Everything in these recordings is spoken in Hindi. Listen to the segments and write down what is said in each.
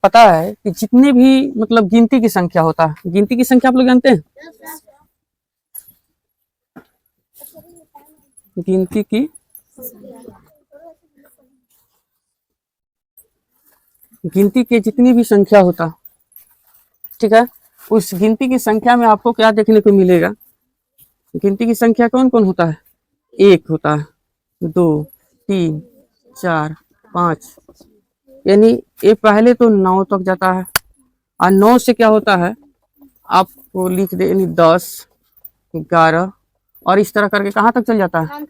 पता है कि जितने भी मतलब गिनती की संख्या होता है, गिनती की संख्या आप लोग जानते हैं? गिनती की गिनती के जितनी भी संख्या होता, ठीक है, उस गिनती की संख्या में आपको क्या देखने को मिलेगा? गिनती की संख्या कौन कौन होता है? एक होता है, 2, 3, 4, 5, यानी ये पहले तो 9 तक जाता है। और 9 से क्या होता है आपको लिख दे, यानी 10, 11 और इस तरह करके कहाँ तक चल जाता है?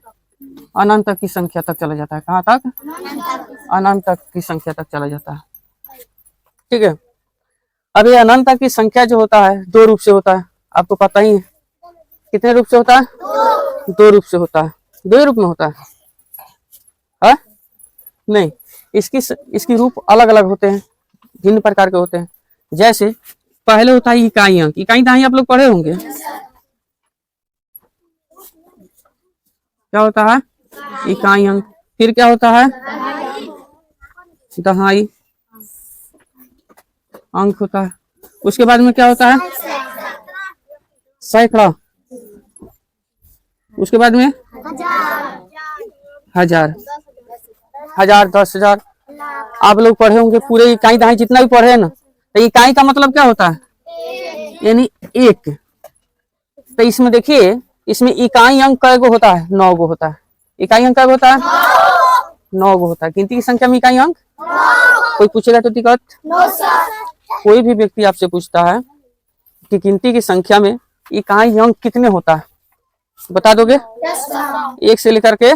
अनंत तक की संख्या तक चला जाता है। कहाँ तक? अनंत तक की संख्या तक चला जाता है। ठीक है, अब ये अनंत तक की संख्या जो होता है 2 रूप से होता है, आपको पता ही है। कितने रूप से होता है? 2 रूप से होता है। 2 रूप में होता है, हा? नहीं, इसकी रूप अलग अलग होते हैं, भिन्न प्रकार के होते हैं। जैसे पहले होता है इकाई अंक। इकाई दहाई आप लोग पढ़े होंगे। क्या होता है? इकाई अंक। फिर क्या होता है? दहाई अंक होता है। उसके बाद में क्या होता है? सैकड़ा। उसके बाद में हजार, 10,000। आप लोग पढ़े होंगे पूरे इकाई दहाई जितना भी पढ़े हैं ना, तो इकाई का मतलब क्या होता है? यानी एक। तो इसमें देखिए, इसमें इकाई अंक कै गो होता है? 9 गो होता है। इकाई अंक कै गो होता है? 9 गो होता है। गिनती की संख्या में इकाई अंक? कोई पूछेगा तो दिक्कत? कोई भी व्यक्ति आपसे पूछता है कि गिनती की संख्या में इकाई अंक कितने होता है, बता दोगे? 1 से लेकर के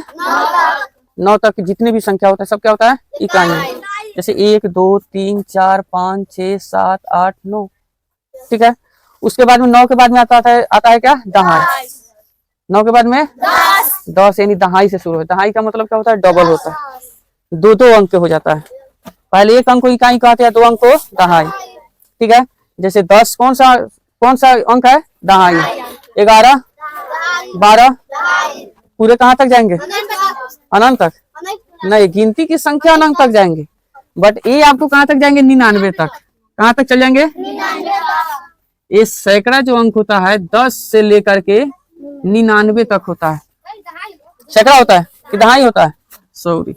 9 तक जितने भी संख्या होता है सब क्या होता है? इकाई अंक। जैसे 1, 2, 3, 4, 5, 6, 7, 8, 9। ठीक है, उसके बाद में 9 के बाद में आता है क्या? दहाई। 9 के बाद में 10, यानी दहाई से शुरू है। दहाई का मतलब क्या होता है? डबल होता है, 2 अंक हो जाता है। पहले 1 अंक को इकाई कहते हैं, 2 अंक को दहाई। ठीक है, जैसे 10 कौन सा अंक है? दहाई। 11, 12 पूरे कहाँ तक जाएंगे? अनंत तक। नहीं, गिनती की संख्या अनंत तक जाएंगे, बट ये आपको कहाँ तक जाएंगे? 99 तक। कहाँ तक चल जाएंगे? ये सैकड़ा जो अंक होता है 10 से लेकर के 99 तक होता है। सैकड़ा होता है कि दहाई होता है? सॉरी,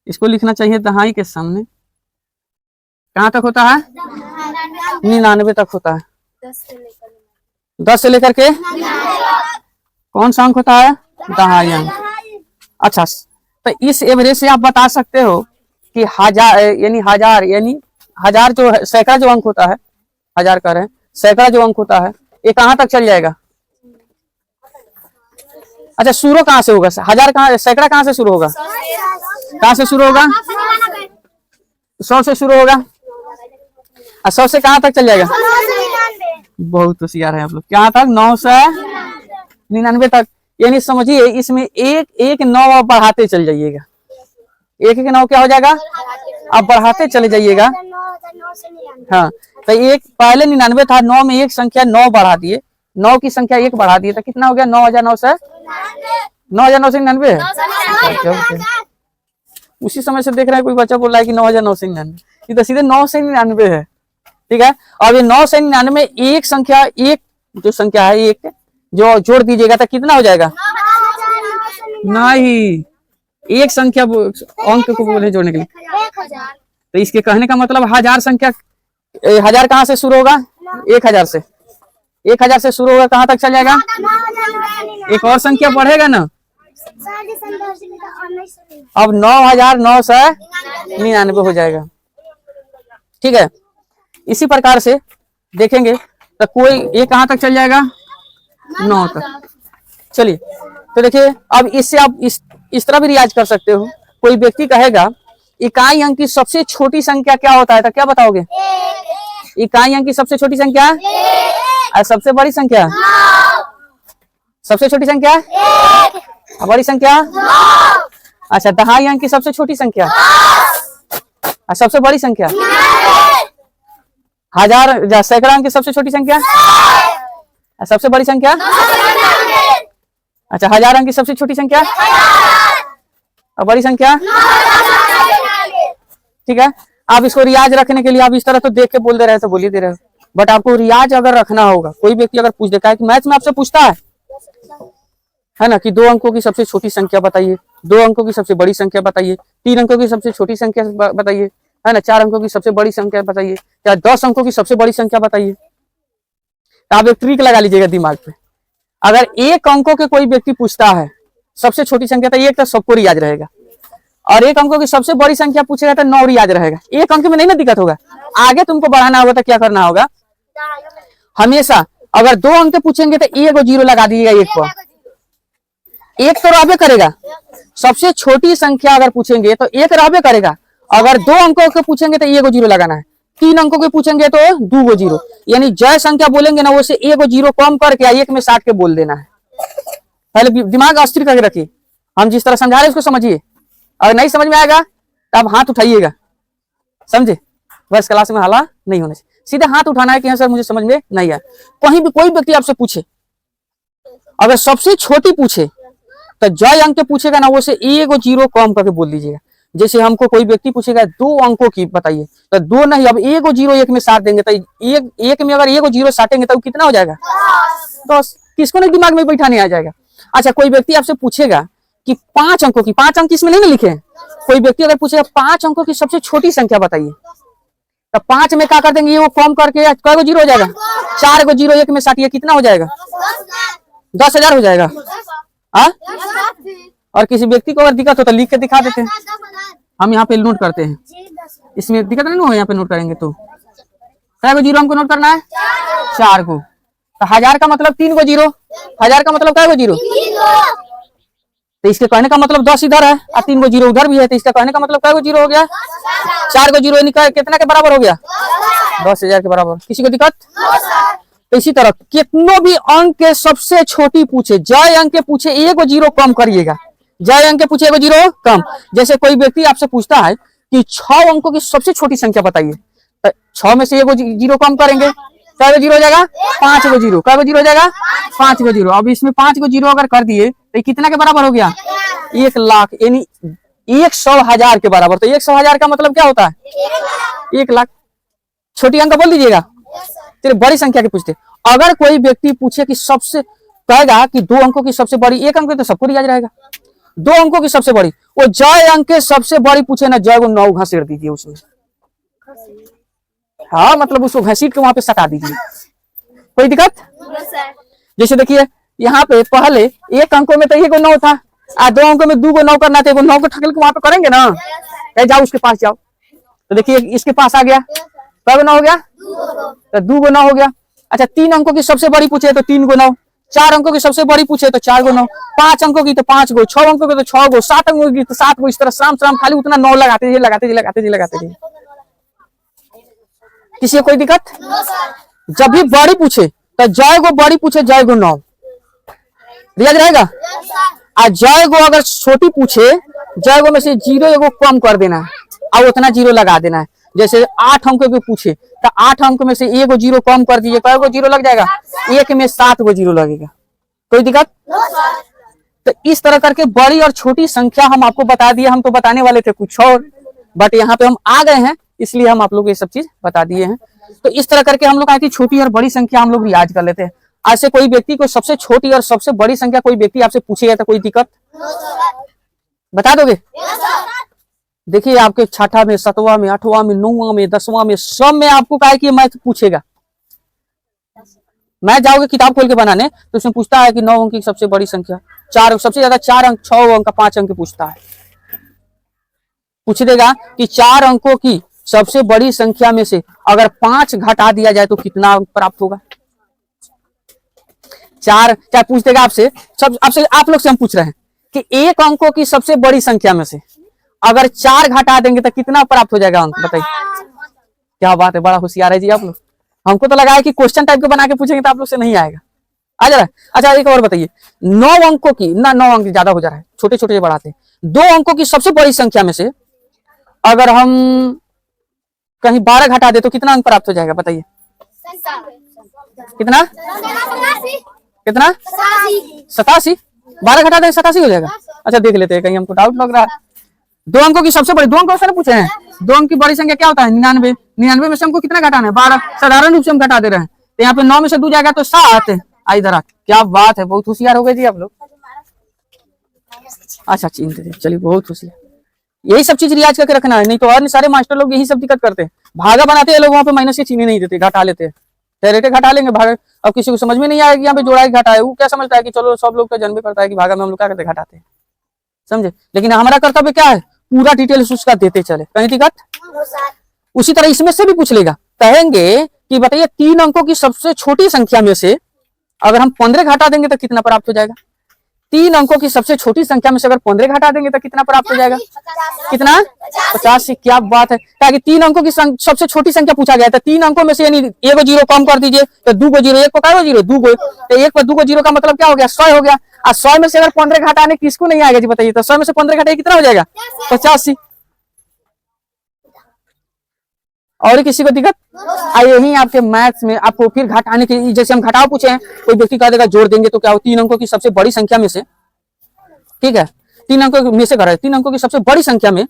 इसको लिखना चाहिए दहाई के सामने। कहाँ तक होता है? 99 तक होता है। 10 से लेकर के कौन सा अंक होता है? दहाई अंक। अच्छा, तो इस एवरेज से आप बता सकते हो कि हजार जो सैकड़ा जो अंक होता है, हजार कह रहे हैं, सैकड़ा जो अंक होता है ये कहाँ तक चल जाएगा? अच्छा, शुरू कहाँ से होगा? हजार कहाँ, सैकड़ा कहाँ से शुरू होगा? कहाँ से शुरू होगा? 100 से शुरू होगा। 100 से कहाँ तक चल जाएगा? बहुत होशियार है आप लोग। कहाँ तक? 9 से 99 तक। यानी समझिए इसमें एक 9 आप बढ़ाते चल जाइएगा। एक 9 क्या हो जाएगा? आप बढ़ाते चले जाइएगा। हाँ, तो एक पहले 99 था, 9 में एक संख्या 9 बढ़ा दिए, 9 की संख्या 1 बढ़ा दिए, तो कितना हो गया? 9,900 से 99 है। उसी समय से देख रहे हैं कोई बच्चा बोल रहा है कि 9,999, ये तो सीधे 9 से 99 है। ठीक है, अब ये 9 से 99 एक संख्या, एक जो संख्या है एक जो जोड़ दीजिएगा तो कितना हो जाएगा? नहीं, एक संख्या अंक को बोले जोड़ने के लिए, तो इसके कहने का मतलब हजार संख्या, हजार कहाँ से शुरू होगा? 1000 से। 1000 से शुरू होगा, कहाँ तक चल जाएगा? एक और संख्या बढ़ेगा ना, अब 9,999 हो जाएगा। ठीक है, इसी प्रकार से देखेंगे तो कोई ये कहाँ तक चल जाएगा? 9 तक। चलिए, तो देखिए अब इससे आप इस तरह भी रियाज कर सकते हो। कोई व्यक्ति कहेगा इकाई अंक की सबसे छोटी संख्या क्या होता है, तो क्या बताओगे? इकाई अंक की सबसे छोटी संख्या और सबसे बड़ी संख्या? सबसे छोटी संख्या और बड़ी संख्या? अच्छा, दहाई अंक की सबसे छोटी संख्या और सबसे बड़ी संख्या? हजार सैकड़ा अंक की सबसे छोटी संख्या और सबसे बड़ी संख्या? अच्छा, 1000 अंक की सबसे छोटी संख्या और बड़ी संख्या? ठीक है, आप इसको रियाज रखने के लिए आप इस तरह तो देख के बोल दे रहे तो बोल ही दे रहे हो, बट आपको रियाज अगर रखना होगा, कोई व्यक्ति अगर पूछ देता है कि मैथ में आपसे पूछता है ना कि 2 अंकों की सबसे छोटी संख्या बताइए, 2 अंकों की सबसे बड़ी संख्या बताइए, 3 अंकों की सबसे छोटी संख्या बताइए, है ना, 4 अंकों की सबसे बड़ी संख्या बताइए, या 10 अंकों की सबसे बड़ी संख्या बताइए। तो आप एक ट्रिक लगा लीजिएगा दिमाग पे, अगर 1 अंकों के कोई व्यक्ति पूछता है सबसे छोटी संख्या तो 1 तो सबको याद रहेगा, और 1 अंकों की सबसे बड़ी संख्या पूछेगा तो 9 याद रहेगा। 1 अंक में नहीं ना दिक्कत होगा, आगे तुमको बढ़ाना होगा तो क्या करना होगा, हमेशा अगर 2 अंक पूछेंगे तो 1 0 लगा दीजिएगा, 1 पर 1 तो रहबे करेगा। सबसे छोटी संख्या अगर पूछेंगे तो 1 रहबे करेगा, अगर 2 अंकों के पूछेंगे तो 1 0 लगाना है, 3 अंकों के पूछेंगे तो 2 0, यानी जय संख्या बोलेंगे ना वो से 1 0 कम करके 1 में 60 के बोल देना है। पहले दिमाग अस्थिर करके रखिए, हम जिस तरह समझा रहे उसको समझिए, अगर नहीं समझ में आएगा तो आप हाथ उठाइएगा, समझे, बस क्लास में हल्ला नहीं होना चाहिए, सीधे हाथ उठाना है कि हाँ सर मुझे समझ में नहीं आया। कहीं भी कोई व्यक्ति आपसे पूछे, अगर सबसे छोटी पूछे तो जय अंक पूछेगा ना वो से 1 0 कम करके बोल दीजिएगा। जैसे हमको कोई व्यक्ति पूछेगा 2 अंकों की बताइए, तो 2 नहीं, अब 1 0 1 में साट देंगे तो 1 में अगर 1 0 साटेंगे तो कितना हो जाएगा 10। किसको नहीं दिमाग में बैठा नहीं आ जाएगा। अच्छा, कोई व्यक्ति आपसे पूछेगा कि 5 अंकों की, 5 अंक इसमें नहीं ना लिखे हैं, कोई व्यक्ति अगर पूछेगा 5 अंकों की सबसे छोटी संख्या बताइए, तो 5 में क्या कर देंगे, ये वो कम करके कई 0 हो जाएगा, 4 0 1 में साटिए कितना हो जाएगा 10,000 हो जाएगा। हाँ, और किसी व्यक्ति को अगर दिक्कत हो तो लिख के दिखा देते हैं, हम यहाँ पे नोट करते हैं, इसमें दिक्कत नहीं हो, यहाँ पे नोट करेंगे तो क्या 0 हमको नोट करना है 4 को, तो 1000 का मतलब 3 0, 1000 का मतलब क्या 0, तो इसके कहने का मतलब 10 इधर है और 3 0 उधर भी है, तो इसका कहने का मतलब क्या 0 हो गया 4 0 कितना के बराबर हो गया 10,000 के बराबर। किसी को दिक्कत? तो इसी तरह कितनों भी अंक के सबसे छोटी पूछे, जय अंक के पूछे 1 0 कम करिएगा, जय अंक के पूछे 1 0 कम। जैसे कोई व्यक्ति आपसे पूछता है कि 6 अंकों की सबसे छोटी संख्या बताइए, तो 6 में से 1 0 कम करेंगे, क्या 0 हो जाएगा 5 0, क्या 0 हो जाएगा 5 0। अब इसमें 5 0 अगर कर दिए तो कितना के बराबर हो गया 1 लाख, यानी 100,000 के बराबर। तो 100,000 का मतलब क्या होता है 1 लाख। छोटी अंक बोल दीजिएगा, तेरे बड़ी संख्या के पूछते। अगर कोई व्यक्ति पूछे कि सबसे, कहेगा कि 2 अंकों की सबसे बड़ी, 1 अंक तो सबको याद रहेगा, 2 अंकों की सबसे बड़ी, वो जय अंक के सबसे बड़ी पूछे ना, जय को 9 घसीट दीजिए उसमें, हाँ मतलब उसको घसीट के वहां पे सटा दीजिए, कोई दिक्कत? जैसे देखिए यहाँ पे पहले 1 अंकों में तो 1 9 था, 2 अंकों में 2 9 करना था, 9 को ठकल के वहां पे करेंगे ना, जाओ उसके पास जाओ, तो देखिए इसके पास आ गया, क्या 9 हो गया, तो 2 9 हो गया। अच्छा, 3 अंकों की सबसे बड़ी पूछे तो 3 9, 4 अंकों की सबसे बड़ी पूछे तो 4 9, 5 अंकों की तो 5 गो, 6 अंकों की तो 6 गो, 7 अंकों की तो 7 गो, इस तरह शाम शाम खाली उतना 9 लगाते जी लगाते जी लगाते जी लगाते जी। किसी को कोई दिक्कत? जब भी बड़ी पूछे तो जय गो बड़ी पूछे, जय गो 9 याद रहेगा। और जय गो अगर छोटी पूछे, जय गो में से 0 1 कम कर देना है और उतना 0 लगा देना है। जैसे 8 अंक के पूछे तो 8 अंक में से 1 0 कम कर दीजिए, कई 0 लग जाएगा, 1 में 7 0 लगेगा, कोई दिक्कत? तो इस तरह करके बड़ी और छोटी संख्या हम आपको बता दिए, हम तो बताने वाले थे कुछ और, बट यहाँ पे हम आ गए हैं इसलिए हम आप लोग ये सब चीज बता दिए हैं। तो इस तरह करके हम लोग आई थी छोटी और बड़ी संख्या हम लोग रियाज कर लेते हैं। आज से कोई व्यक्ति को सबसे छोटी और सबसे बड़ी संख्या कोई व्यक्ति आपसे पूछेगा तो कोई दिक्कत? बता दोगे? देखिए आपके 6ठा में, 7वां में, 8वां में, 9वां में, 10वां में, सब में आपको कहा कि मैथ पूछेगा। मैं जाओगे किताब खोल के बनाने तो उसमें पूछता है कि 9 अंक की सबसे बड़ी संख्या, 4 सबसे ज्यादा 4 अंक, 6 अंक, 5 अंक पूछता है। पूछ देगा कि 4 अंकों की सबसे बड़ी संख्या में से अगर 5 घटा दिया जाए तो कितना अंक प्राप्त होगा। 4 क्या पूछ देगा आपसे, सब आपसे, आप लोग से हम पूछ रहे हैं कि 1 अंकों की सबसे बड़ी संख्या में से अगर 4 घटा देंगे तो कितना प्राप्त हो जाएगा अंक, बताइए। क्या बात है, बड़ा होशियार है जी आप लोग। हमको तो लगा है कि क्वेश्चन टाइप के बना के पूछेंगे तो आप लोग से नहीं आएगा, आ जा रहा है। अच्छा एक और बताइए, 9 अंकों की ना, 9 अंक ज्यादा हो जा रहा है, छोटे छोटे बढ़ाते हैं। 2 अंकों की सबसे बड़ी संख्या में से अगर हम कहीं 12 घटा दे तो कितना अंक प्राप्त हो जाएगा, बताइए। कितना कितना 87, 12 घटा दें 87 हो जाएगा। अच्छा देख लेते हैं, कहीं हमको डाउट लग रहा है। दो अंकों की सबसे बड़ी, दो अंक क्वेश्चन पूछे हैं, दो अंक की बड़ी संख्या क्या होता है 99। 99 में से हमको कितना घटाना है 12, साधारण रूप से हम घटा दे रहे हैं। तो यहाँ पे 9 में से 2 जाएगा तो 7। इधर आ, क्या बात है, बहुत होशियार हो गए जी आप लोग। अच्छा चलिए, बहुत होशियार। यही सब चीज रियाज करके रखना है, नहीं तो और सारे मास्टर लोग यही सब दिक्कत करते हैं। भागा बनाते हैं लोग, वहां पे माइनस के चीनी नहीं देते, घटा लेते हैं, डायरेक्ट घटा लेंगे भागा। अब किसी को समझ में नहीं आएगा यहाँ पे जोड़ा है घटा है, वो क्या समझता है कि चलो सब लोग का जन्म करता है कि भागा में हम लोग क्या करते घटाते हैं, समझे। लेकिन हमारा कर्तव्य क्या है, पूरा डिटेल्स उसका देते चले, कहीं दिक्कत। उसी तरह इसमें से भी पूछ लेगा, कहेंगे कि बताइए 3 अंकों की सबसे छोटी संख्या में से अगर हम 15 घटा देंगे तो कितना प्राप्त हो जाएगा। 3 अंकों की सबसे छोटी संख्या में से अगर 15 घटा देंगे तो कितना प्राप्त हो जाएगा, कितना 50। क्या बात है, ताकि 3 अंकों की सबसे छोटी संख्या पूछा गया था। 3 अंकों में से यानी 1 जीरो कम कर दीजिए तो 2 जीरो, 1 को क्या जीरो 2 तो 1 पर 2 जीरो का मतलब क्या हो गया 100 हो गया। और 100 में से अगर 15 घटाने किसको नहीं आएगा जी बताइए, तो 100 में से 15 घटाइए कितना हो जाएगा 85। और किसी को दिक्कत यही आपके मैथ्स में आपको फिर घटाने की, जैसे हम घटाओ पूछे हैं, कोई व्यक्ति कह देगा जोड़ देंगे तो क्या हो, 3 अंकों की सबसे बड़ी संख्या में से, ठीक है 3 अंकों में से कर 3 अंकों की सबसे बड़ी संख्या में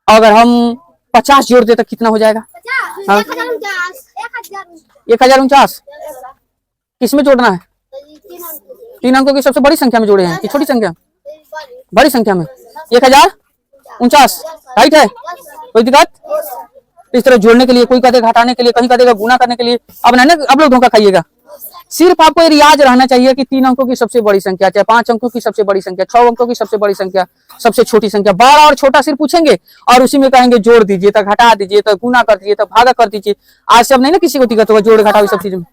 अगर हम 50 जोड़ दे तो कितना हो जाएगा 1049। किसमें जोड़ना है, 3 अंकों की सबसे बड़ी संख्या में जोड़े हैं कि छोटी संख्या, बड़ी संख्या में 1049, राइट है, कोई दिक्कत। इस तरह जोड़ने के लिए, कोई कहते घटाने के लिए, कहीं कहते गुना करने के लिए, अब ना अब लोग धोखा खाइएगा। सिर्फ आपको ये रियाज रहना चाहिए कि 3 अंकों की सबसे बड़ी संख्या, चाहे 5 अंकों की सबसे बड़ी संख्या, 6 अंकों की सबसे बड़ी संख्या, सबसे छोटी संख्या, बड़ा और छोटा सिर्फ पूछेंगे और उसी में कहेंगे जोड़ दीजिए तो घटा दीजिए तो गुना कर दीजिए तो भागा कर दीजिए। आज से अब नहीं ना किसी को दिक्कत होगा जोड़ घटाओ सब चीज में।